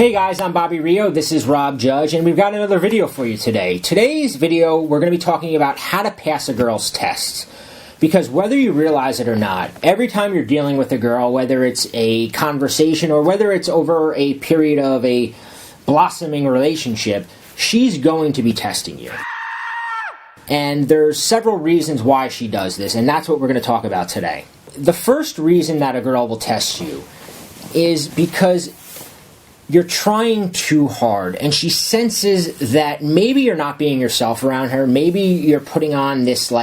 Hey guys, I'm Bobby Rio, this is Rob Judge, and we've got another video for you today. Today's video, we're going to be talking about how to pass a girl's tests. Because whether you realize it or not, every time you're dealing with a girl, whether it's a conversation or whether it's over a period of a blossoming relationship, she's going to be testing you. And there's several reasons why she does this, and that's what we're going to talk about today. The first reason that a girl will test you is because you're trying too hard, and she senses that maybe you're not being yourself around her, maybe you're putting on this,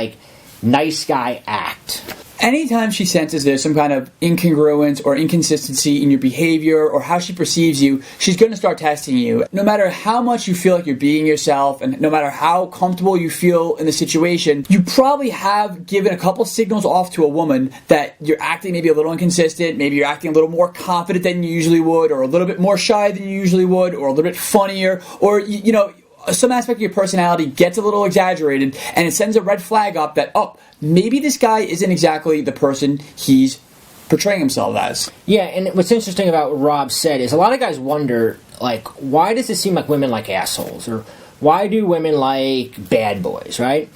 nice guy act. Anytime she senses there's some kind of incongruence or inconsistency in your behavior or how she perceives you, she's going to start testing you. No matter how much you feel like you're being yourself and no matter how comfortable you feel in the situation, you probably have given a couple signals off to a woman that you're acting maybe a little inconsistent, maybe you're acting a little more confident than you usually would, or a little bit more shy than you usually would, or a little bit funnier, or, some aspect of your personality gets a little exaggerated, and it sends a red flag up that, maybe this guy isn't exactly the person he's portraying himself as. Yeah, and what's interesting about what Rob said is a lot of guys wonder, why does it seem like women like assholes? Or why do women like bad boys, right?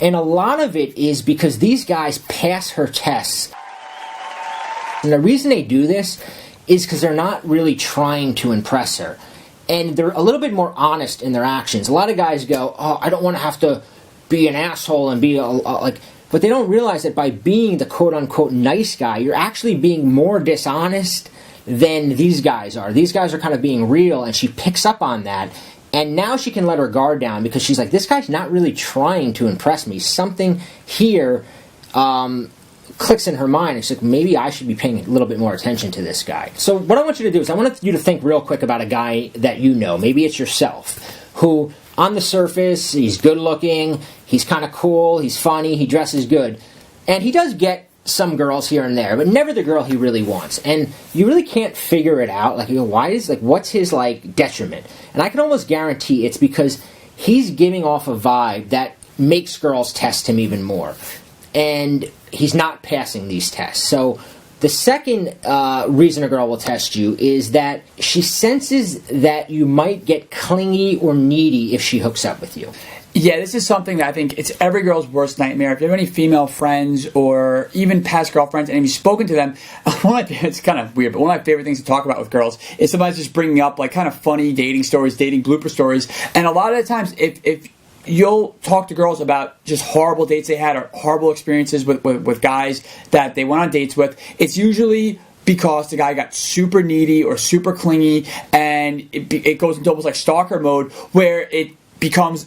And a lot of it is because these guys pass her tests. And the reason they do this is because they're not really trying to impress her. And they're a little bit more honest in their actions. A lot of guys go, I don't want to have to be an asshole and be but they don't realize that by being the quote-unquote nice guy, you're actually being more dishonest than these guys are. These guys are kind of being real, and she picks up on that. And now she can let her guard down because she's like, this guy's not really trying to impress me. Something here clicks in her mind, and she's like, maybe I should be paying a little bit more attention to this guy. So what I want you to do is I want you to think real quick about a guy that you know, maybe it's yourself, who on the surface, he's good looking, he's kind of cool, he's funny, he dresses good, and he does get some girls here and there, but never the girl he really wants. And you really can't figure it out, what's his detriment? And I can almost guarantee it's because he's giving off a vibe that makes girls test him even more. And he's not passing these tests. So the second reason a girl will test you is that she senses that you might get clingy or needy if she hooks up with you. Yeah, this is something that I think it's every girl's worst nightmare. If you have any female friends or even past girlfriends and you've spoken to them, it's kind of weird, but one of my favorite things to talk about with girls is sometimes just bringing up kind of funny dating stories, dating blooper stories. And a lot of the times, if you'll talk to girls about just horrible dates they had or horrible experiences with guys that they went on dates with, it's usually because the guy got super needy or super clingy, and it goes into almost like stalker mode where it becomes,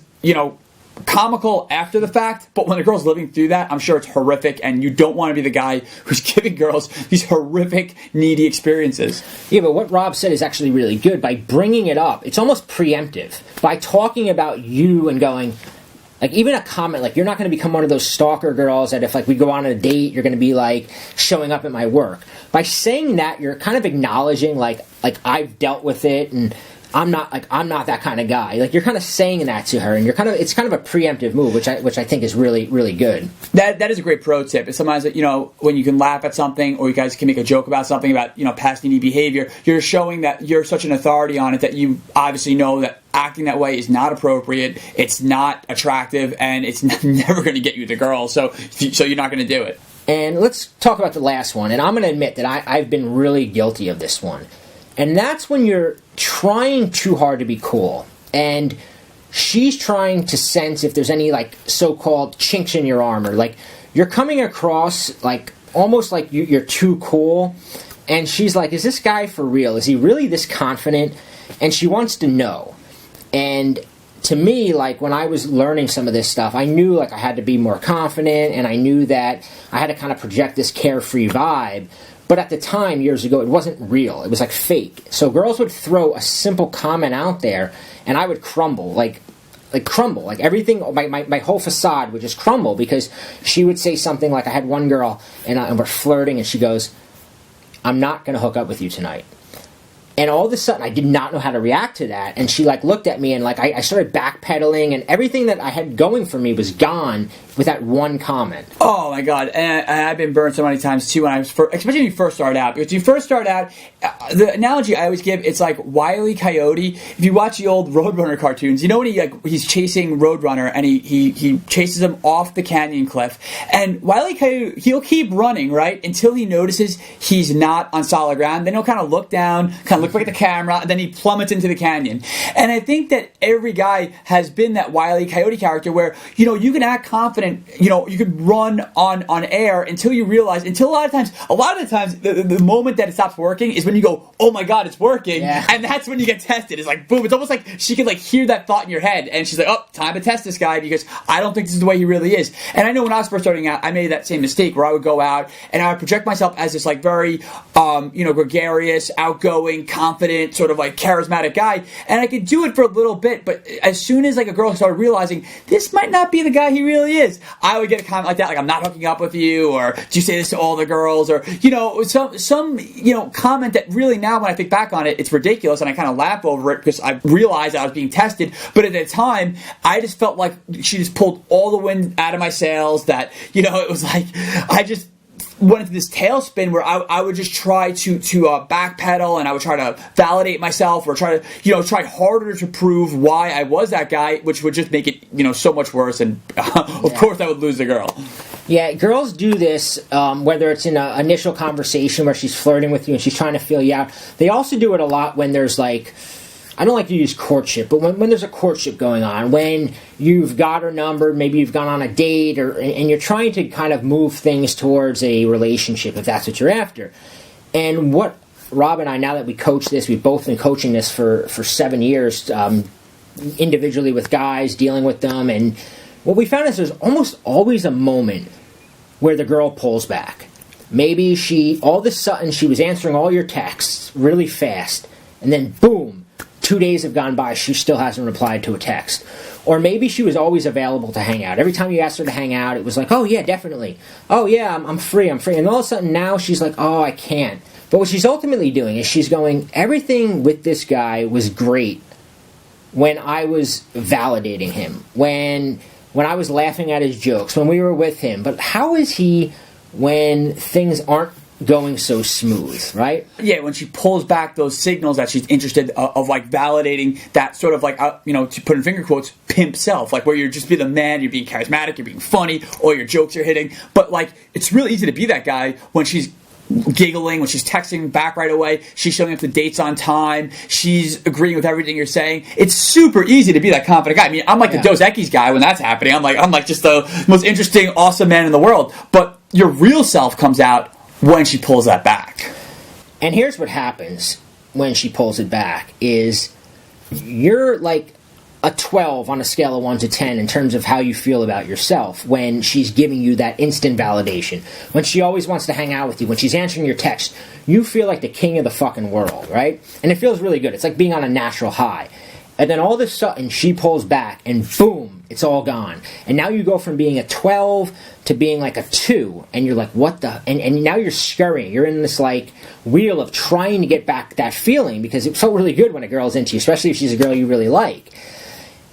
comical after the fact, but when the girl's living through that, I'm sure it's horrific, and you don't want to be the guy who's giving girls these horrific, needy experiences. Yeah, but what Rob said is actually really good. By bringing it up, it's almost preemptive. By talking about you and going, even a comment, you're not going to become one of those stalker girls that if, we go on a date, you're going to be, showing up at my work. By saying that, you're kind of acknowledging, I've dealt with it, and I'm not that kind of guy. You're kind of saying that to her, and it's kind of a preemptive move, which I think is really, really good. That is a great pro tip. It's sometimes when you can laugh at something, or you guys can make a joke about something about past needy behavior, you're showing that you're such an authority on it that you obviously know that acting that way is not appropriate, it's not attractive, and it's never going to get you the girl. So you're not going to do it. And let's talk about the last one. And I'm going to admit that I've been really guilty of this one. And that's when you're trying too hard to be cool. And she's trying to sense if there's any, so-called chinks in your armor. You're coming across, almost like you're too cool. And she's like, is this guy for real? Is he really this confident? And she wants to know. And to me, when I was learning some of this stuff, I knew, I had to be more confident. And I knew that I had to kind of project this carefree vibe. But at the time, years ago, it wasn't real. It was fake. So girls would throw a simple comment out there, and I would crumble, crumble. Everything, my whole facade would just crumble because she would say something I had one girl, and we're flirting, and she goes, I'm not going to hook up with you tonight. And all of a sudden, I did not know how to react to that. And she, looked at me, and, I started backpedaling, and everything that I had going for me was gone with that one comment. Oh my God! And I've been burned so many times too when I was especially when you first start out. Because when you first start out, the analogy I always give, it's like Wile E. Coyote. If you watch the old Roadrunner cartoons, you know when he's chasing Roadrunner and he chases him off the canyon cliff, and Wile E. Coyote, he'll keep running right until he notices he's not on solid ground. Then he'll kind of look down, kind of look back at the camera, and then he plummets into the canyon. And I think that every guy has been that Wile E. Coyote character where you can act confident. You could run on air until you realize, a lot of the times, the moment that it stops working is when you go, oh my God, it's working. Yeah. And that's when you get tested. It's like, boom. It's almost like she can hear that thought in your head. And she's like, oh, time to test this guy because I don't think this is the way he really is. And I know when I was first starting out, I made that same mistake where I would go out and I would project myself as this very, gregarious, outgoing, confident, sort of charismatic guy. And I could do it for a little bit. But as soon as a girl started realizing this might not be the guy he really is, I would get a comment like that, I'm not hooking up with you, or do you say this to all the girls, or some comment that really now when I think back on it, it's ridiculous, and I kind of laugh over it because I realized I was being tested. But at the time, I just felt like she just pulled all the wind out of my sails. That it was like I just went into this tailspin where I would just try to backpedal, and I would try to validate myself, or try to try harder to prove why I was that guy, which would just make it so much worse. And of course I would lose the girl. Yeah, girls do this, whether it's in an initial conversation where she's flirting with you and she's trying to feel you out. They also do it a lot when there's I don't like to use courtship, but when there's a courtship going on, when you've got her number, maybe you've gone on a date, and you're trying to kind of move things towards a relationship, if that's what you're after. And what Rob and I, now that we coach this, we've both been coaching this for 7 years, individually with guys, dealing with them, and what we found is there's almost always a moment where the girl pulls back. Maybe all of a sudden, she was answering all your texts really fast, and then boom, 2 days have gone by, she still hasn't replied to a text. Or maybe she was always available to hang out. Every time you asked her to hang out, it was like, oh yeah, definitely. Oh yeah, I'm free. And all of a sudden now she's like, oh, I can't. But what she's ultimately doing is she's going, everything with this guy was great when I was validating him, when I was laughing at his jokes, when we were with him. But how is he when things aren't going so smooth, right? Yeah, when she pulls back those signals that she's interested of validating that sort of to put in finger quotes, pimp self, where you're just being the man, you're being charismatic, you're being funny, all your jokes are hitting. But it's really easy to be that guy when she's giggling, when she's texting back right away, she's showing up to dates on time, she's agreeing with everything you're saying. It's super easy to be that confident guy. I mean, I'm the Dos Equis guy when that's happening. I'm just the most interesting, awesome man in the world. But your real self comes out when she pulls that back. And here's what happens when she pulls it back is you're like a 12 on a scale of 1 to 10 in terms of how you feel about yourself when she's giving you that instant validation. When she always wants to hang out with you, when she's answering your text, you feel like the king of the fucking world, right? And it feels really good. It's like being on a natural high. And then all of a sudden, she pulls back, and boom, it's all gone. And now you go from being a 12 to being like a 2, and you're like, what the? And now you're scurrying. You're in this wheel of trying to get back that feeling, because it felt really good when a girl's into you, especially if she's a girl you really like.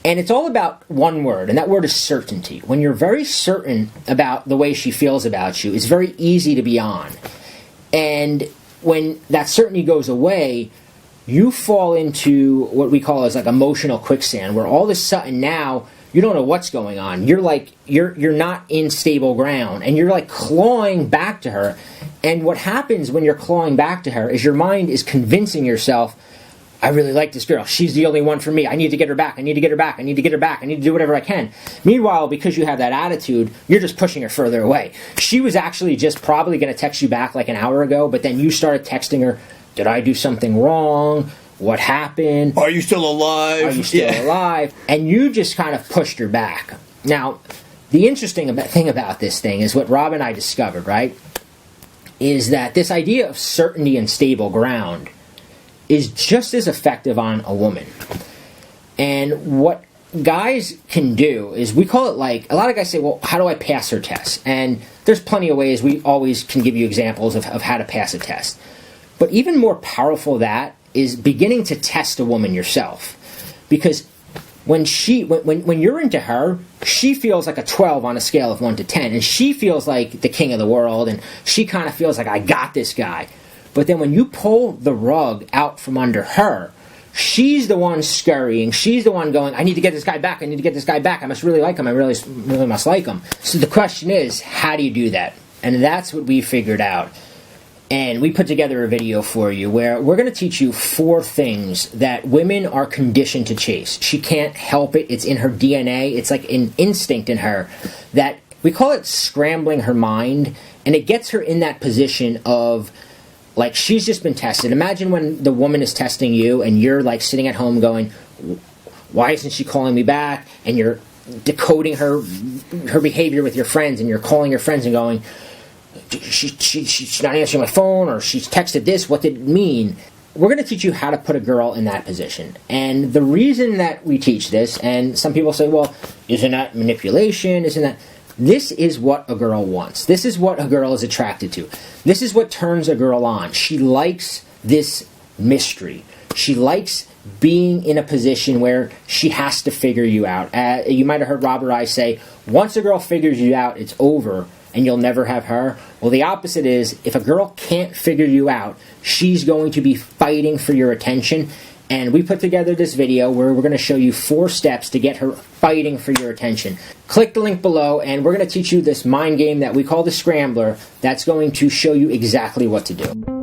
And it's all about one word, and that word is certainty. When you're very certain about the way she feels about you, it's very easy to be on. And when that certainty goes away, you fall into what we call as emotional quicksand, where all of a sudden now you don't know what's going on. You're not in stable ground, and you're clawing back to her. And what happens when you're clawing back to her is your mind is convincing yourself, I really like this girl. She's the only one for me. I need to get her back. I need to get her back. I need to get her back. I need to do whatever I can. Meanwhile, because you have that attitude, you're just pushing her further away. She was actually just probably going to text you back an hour ago, but then you started texting her, did I do something wrong? What happened? Are you still alive? Are you still alive? And you just kind of pushed her back. Now, the interesting thing about this thing is what Rob and I discovered, right? Is that this idea of certainty and stable ground is just as effective on a woman. And what guys can do is, we call it a lot of guys say, well, how do I pass her test? And there's plenty of ways. We always can give you examples of how to pass a test. But even more powerful than that is beginning to test a woman yourself. Because when you're into her, she feels like a 12 on a scale of 1 to 10, and she feels like the king of the world, and she kind of feels like, I got this guy. But then when you pull the rug out from under her, she's the one scurrying. She's the one going, I need to get this guy back. I need to get this guy back. I must really like him. I really must like him. So the question is, how do you do that? And that's what we figured out. And we put together a video for you where we're going to teach you 4 things that women are conditioned to chase. She can't help it. It's in her DNA. It's like an instinct in her that we call it scrambling her mind. And it gets her in that position of, like, she's just been tested. Imagine when the woman is testing you and you're like sitting at home going, why isn't she calling me back? And you're decoding her behavior with your friends, and you're calling your friends and going, she's not answering my phone, or she's texted this, what did it mean? We're going to teach you how to put a girl in that position. And the reason that we teach this, and some people say, well, isn't that manipulation? Isn't that... This is what a girl wants. This is what a girl is attracted to. This is what turns a girl on. She likes this mystery. She likes being in a position where she has to figure you out. You might have heard Rob or I say, once a girl figures you out, it's over, and you'll never have her. Well, the opposite is, if a girl can't figure you out, she's going to be fighting for your attention. And we put together this video where we're going to show you 4 steps to get her fighting for your attention. Click the link below, and we're going to teach you this mind game that we call the Scrambler that's going to show you exactly what to do.